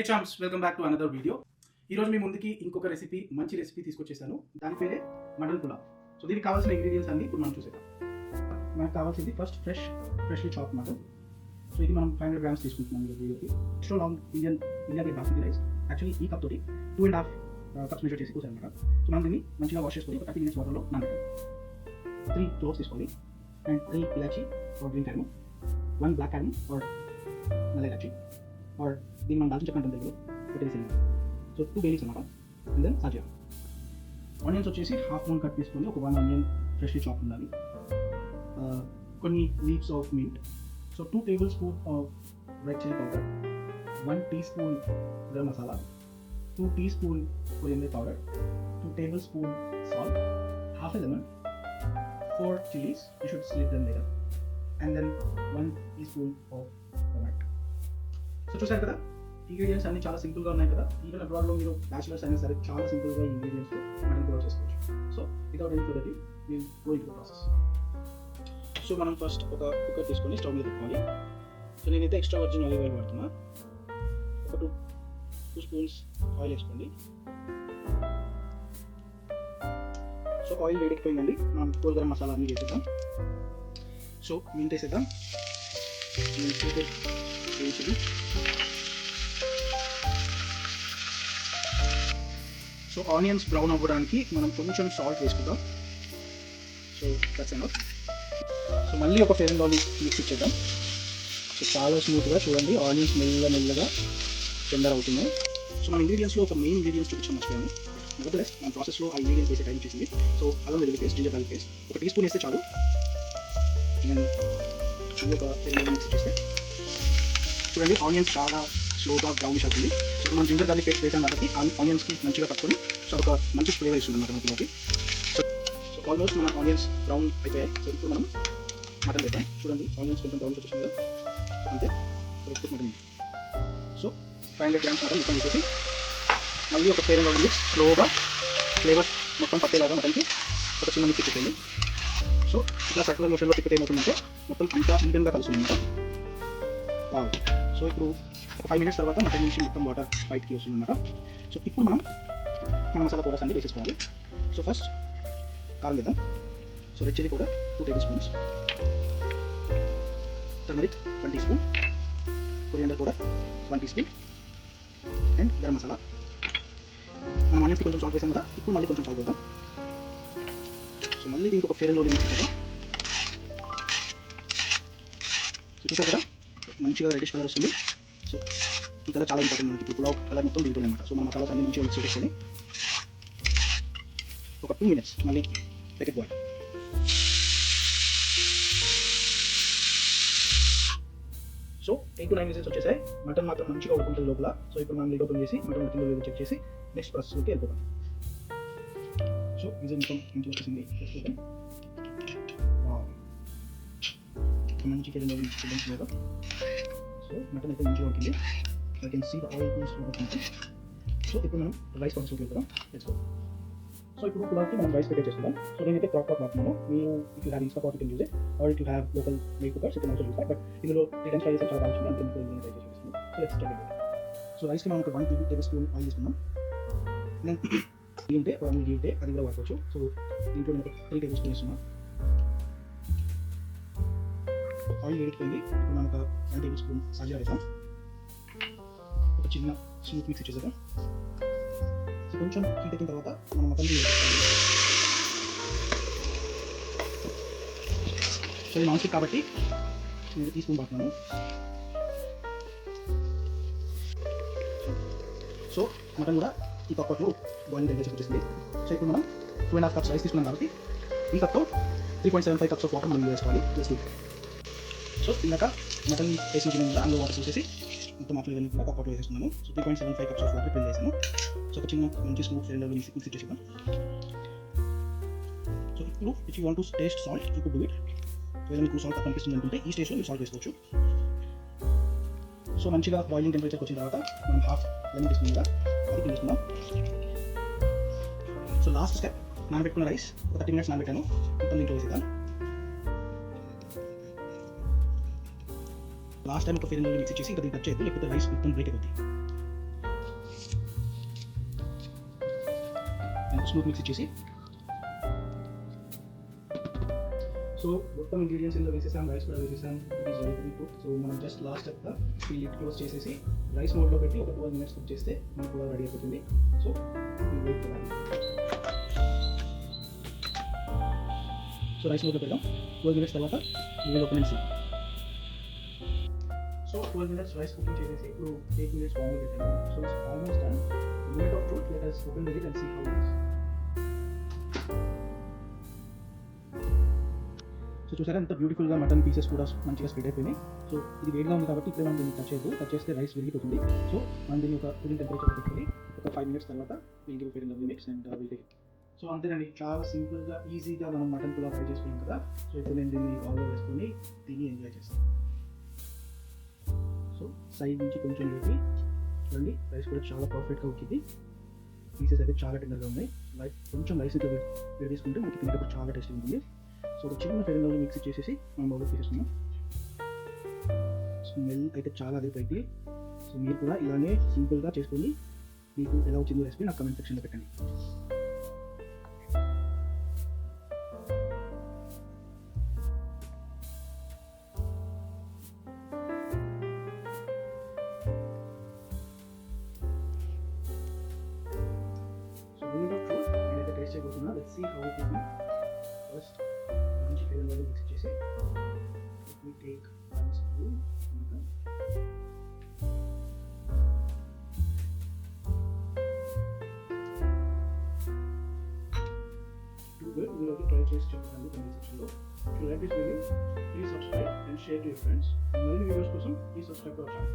Hey charms, welcome back to another video. ఈరోజు మీ ముందుకి ఇంకొక మంచి రెసిపీ తీసుకొచ్చేసాను. దాని పేరే మటన్ పులావ్. సో దీనికి కావాల్సిన ఇంగ్రీడియంట్స్ అన్ని ఇప్పుడు మనం చూసేద్దాం. మనకు కావాల్సింది first freshly chop mutton. So ఇది మనం 500 grams తీసుకుంటున్నాం ఈ వీడియోకి. Extra long Indian basmati rice. Actually ఈ కప్ తోటి 2.5 cups మెజర్ చేసి కూర్చోనమాట. సో మనం దీన్ని మంచిగా వాష్ చేసుకొని 30 minutes వాటర్లో నానబెట్టాలి. 3 cloves తీసుకోవాలి and 3 elaichi or green cardamom, 1 black cardamom or నల్ల ఇలాచి ఆర్ దీన్ని మనం దాల్చిన చెక్క అంటాం తెలుగులో, పెట్టేసి. సో 2 bay leaves అనమాట. అండ్ దెన్ సాజీరా. ఆనియన్స్ వచ్చేసి హాఫ్ మూన్ కట్ తీసుకొని ఒక 1 onion ఫ్రెష్లీ చాప్ ఉండాలి. కొన్ని leaves of mint. So 2 tablespoons of red chilli powder, 1 teaspoon garam masala, 2 teaspoon coriander powder, 2 tablespoons salt, half a lemon, 4 chillies, you should slit them later, and then 1 teaspoon of turmeric. So చూసారు కదా, ingredients అన్ని చాలా సింపుల్గా ఉన్నాయి కదా. Even అబ్రాడ్లో మీరు bachelors అయినా సరే చాలా సింపుల్గా ఇంగ్రీడియంట్స్తో మటన్ పులావ్ చేసుకోవచ్చు. సో వితౌట్ ఎనీ ఫర్దర్ మేము go into the process. So మనం ఫస్ట్ ఒక కుక్కర్ తీసుకొని స్టవ్ మీద పెట్టుకోవాలి. సో నేనైతే ఎక్స్ట్రా వర్జిన్ ఆలివ్ ఆయిల్ వాడుతున్నా. ఒక 2 spoons ఆయిల్ వేసుకోండి. సో ఆయిల్ వేడెక్కిపోయిందండి. మనం హోల్ గరం మసాలా అన్నీ వేసేద్దాం. సో మింట్ వేసేద్దాం. వేయించింది. సో ఆనియన్స్ బ్రౌన్ అవ్వడానికి మనం కొంచెం సాల్ట్ వేసుకుందాం. So that's enough. సో మళ్ళీ ఒక ఫెయిర్ అండ్ లవ్లీ మిక్స్ ఇచ్చేద్దాం. సో చాలా స్మూత్గా చూడండి, ఆనియన్స్ మెల్లగా టెండర్ అవుతున్నాయి. సో మన ఇంగ్రీడియంట్స్లో ఒక మెయిన్ ఇంగ్రీడియంట్స్ చూపించాం మర్చిపోయాను. నెవర్దెలెస్ మన ప్రాసెస్లో ఆ ఇంగ్రీడియంట్స్ వేసే టైం వచ్చేసింది. సో అల్లం వెల్లుల్లి paste, ginger garlic paste 1 teaspoon వేస్తే చాలు. నేను ఒక ఫెయిర్ అండ్ లవ్లీ మిక్స్ ఇచ్చేస్తే చూడండి, ఆనియన్స్ చాలా స్లోగా బ్రౌనిష్ అవుతుంది. సో మనం జింజర్ గార్లిక్ పేస్ట్ వేసాం కాబట్టి ఆనియన్స్కి మంచిగా పట్టుకొని సో ఒక మంచి ఫ్లేవర్ ఇస్తుంది అన్నమాట మనకి. సో ఆల్మోస్ట్ మన ఆనియన్స్ బ్రౌన్ అయిపోయాయి. సో ఇప్పుడు మనం మటన్ వేద్దాం. చూడండి, ఆనియన్స్ కొంచెం బ్రౌన్ వచ్చేసింది కదా, అంతే. So mutton. So 500 grams mutton మొత్తం వేసేసి మళ్ళీ ఒక ఫెయిర్ అండ్ లవ్లీ మిక్స్ స్లోగా ఫ్లేవర్ మొత్తం పట్టేలాగా మటన్కి ఒక చిన్న మిక్స్ ఇచ్చేయండి. సో ఇట్లా సర్కులర్ మోషన్లో తిప్పితే ఏమవుతుందంటే మొత్తం అంతా ఈవెన్గా కలుస్తుంది అన్నమాట. సో ఇప్పుడు ఒక 5 minutes తర్వాత మటన్ నుంచి మొత్తం వాటర్ బయటికి వస్తుంది అన్నమాట. సో ఇప్పుడు మనం మన మసాలా పౌడర్స్ అన్ని వేసేసుకోవాలి. సో ఫస్ట్ కారం వేద్దాం. So red chilli powder 2 tablespoons, turmeric 1 teaspoon, coriander powder 1 teaspoon, and garam masala. మనం ఆనియన్స్కి కొంచెం సాల్ట్ వేసాం కదా, ఇప్పుడు మళ్ళీ కొంచెం సాల్ట్ వేద్దాం. సో మళ్ళీ దీనికి ఒక ఫెయిర్ అండ్ లవ్లీ మిక్స్ వేద్దాం. సో చూసారు కదా, మంచిగా రెడిష్ కలర్ వస్తుంది. సో ఈ కలర్ చాలా ఇంపార్టెంట్ మనకి. ఇప్పుడు పులావ్ కలర్ మొత్తం దిగుతుంది అనమాట. సో మన మసాలాస్ అన్ని మంచిగా మిక్స్ చేసుకొని ఒక 2 minutes మళ్ళీ పెట్టి బాయిల్. సో 8 to 9 విజిల్స్ వచ్చేసాయి. మటన్ మాత్రం మంచిగా ఉడుకుంటుంది లోపల. సో ఇప్పుడు మనం లిడ్ ఓపెన్ చేసి మటన్ ఉడికిందో లేదో చెక్ చేసి నెక్స్ట్ ప్రాసెస్లోకి వెళ్ళిపోతాం. సో విజిల్ మొత్తం మంచిగా వచ్చేసింది. మంచి కింద చూడండి. సో మటన్ అయితే మంచిగా ఉడికింది. I can see the oil piece ఉడుకుతుంది. సో ఇప్పుడు మనం రైస్ ప్రాసెస్లోకి వెళ్తాం. Let's go. సో ఇప్పుడు పులావ్కి మనం రైస్ ప్రిపేర్ చేసుకుందాం. సో నేనైతే క్రాక్ పాట్ వాడుతున్నాను. మీరు if you have Insta pot you can use it, or if you have local made cookers you can also use that. But ఇందులో 3 times ఫ్రై చేస్తే చాలా బాగుంటుంది. అందుకే నేను ట్రై చేసేస్తాను. So let's start it. So రైస్కి మనం ఒక 1 tablespoon ఆయిల్ తీసుకున్నాం. నేను ఘీ ఉంటే ఘీ ఉంటే అది కూడా వాడుకోవచ్చు. సో దీంట్లో నేను 3 tablespoons వేస్తున్నాను. ఆయిల్ వేడిపోయింది. ఇప్పుడు మనం ఒక 1 tablespoon సాజీరా వేద్దాం. ఒక చిన్న స్మూత్ మిక్స్ ఇచ్చేద్దాం. సో కొంచెం హీట్ అయిన తర్వాత మనం మటన్ వేసుకోవాలి. సో ఇది నాన్ స్టిక్ కాబట్టి నేను టీస్పూన్ పడుతున్నాను. సో మటన్ కూడా ఈ కప్లో బాయిలింగ్ టెంపరేచర్ వచ్చేసింది. సో ఇప్పుడు మనం 2.5 cups రైస్ తీసుకున్నాం కాబట్టి ఈ కప్తో 3.75 cups ఆఫ్ వాటర్ మనం వేసుకోవాలి. సో ఇందాక మటన్ వేసిన గిన్నె అందులో వాటర్ చూసేసి మొత్తం మాటలు ఇవన్నీ కూడా పాట్లో వేసేస్తున్నాను. So 3.75 cups of water fill చేసాను. సో ఒక చిన్న మంచి స్మూత్ ఫ్లేవర్ మిక్స్ ఇచ్చేసాను. సో ఇప్పుడు if you want to taste salt you could do it. ఏదైనా మీకు సాల్ట్ కనిపిస్తుంది అనుకుంటే ఈ స్టేజ్లో మీరు సాల్ట్ వేసుకోవచ్చు. సో మంచిగా బాయిలింగ్ టెంపరేచర్కి వచ్చిన తర్వాత మనం హాఫ్ లెమన్ తీసుకున్నాం కదా, అది తీసుకుందాం. సో లాస్ట్ స్టెప్, నానబెట్టుకున్న రైస్ ఒక 30 minutes నానబెట్టాను, మొత్తం దీంట్లో వేసేద్దాం. లాస్ట్ టైం ఒక ఫెయిర్ అండ్ లవ్లీ మిక్స్ ఇచ్చేసి ఇంకా దీన్ని టచ్ చేయద్దు, లేకపోతే రైస్ మొత్తం బ్రేక్ అవుతుంది. స్మూత్ మిక్స్ ఇచ్చేసి సో మొత్తం ఇంగ్రీడియంట్స్ ఇందులో వేసేసాం, రైస్ కూడా వేసేసాం. It is ready to be cook. So మనం జస్ట్ లాస్ట్ చెప్తా ఈ లిడ్ క్లోజ్ చేసేసి రైస్ మోడ్లో పెట్టి ఒక 12 minutes కుక్ చేస్తే మనకు కూడా రెడీ అయిపోతుంది. సో వెయిట్ చేయాలి. సో రైస్ మోడ్లో పెడదాం. 12 minutes తర్వాత వీల్ ఓపెన్ చేసి సో 12 minutes రైస్ కుకింగ్ చేసేసి ఇప్పుడు 8 minutes బాయిల్ పెట్టాము. So it's almost done. Minute of truth, let us open the lid and see how it is. So చూసారా ఎంత బ్యూటిఫుల్గా మటన్ పీసెస్ కూడా మంచిగా స్ప్రెడ్ అయిపోయినాయి. సో ఇది వేడిగా ఉంది కాబట్టి ఇప్పుడే మనం దీన్ని టచ్ చేయదు, టచ్ చేస్తే రైస్ విరిగిపోతుంది. సో మనం దీన్ని ఒక కూలింగ్ టెంపరేచర్ పెట్టుకొని ఒక 5 minutes తర్వాత will give it in the mix and will take. So అంతేనండి, చాలా సింపుల్గా ఈజీగా మనం మటన్ పులావ్ ఫ్రై చేసుకున్నాం కదా. సో ఇప్పుడు నేను దీన్ని ఆయిల్లో వేసుకొని దీన్ని ఎంజాయ్ చేస్తాను. సో సైడ్ నుంచి కొంచెం వేసి చూడండి, రైస్ కూడా చాలా పర్ఫెక్ట్గా ఉడికింది. పీసెస్ అయితే చాలా టెండర్గా ఉన్నాయి. కొంచెం రైస్ అయితే వేడి తీసుకుంటే మనకి తినేటప్పుడు చాలా టేస్టీ ఉంటుంది. సో ఒక చిన్న ఫెయిర్ లవ్లీ మిక్స్ చేసేసి మనం బౌల్లో తీసేసుకున్నాం. స్మెల్ అయితే చాలా అదిరిపోయింది. సో మీరు కూడా ఇలానే సింపుల్గా చేసుకొని మీకు ఎలా వచ్చిందో రెసిపీ నాకు కమెంట్ సెక్షన్లో పెట్టండి. సో నేనైతే టేస్ట్ చేయబోతున్నా. Let's see how it is. First మంచి ఫెయిర్ లవ్లీ మిక్స్ చేసి we take 1 spoon mutton. Do good. We have to try taste check in the comment section below. If you like this video, please subscribe and share to your friends. And many videos kosam please subscribe to our channel.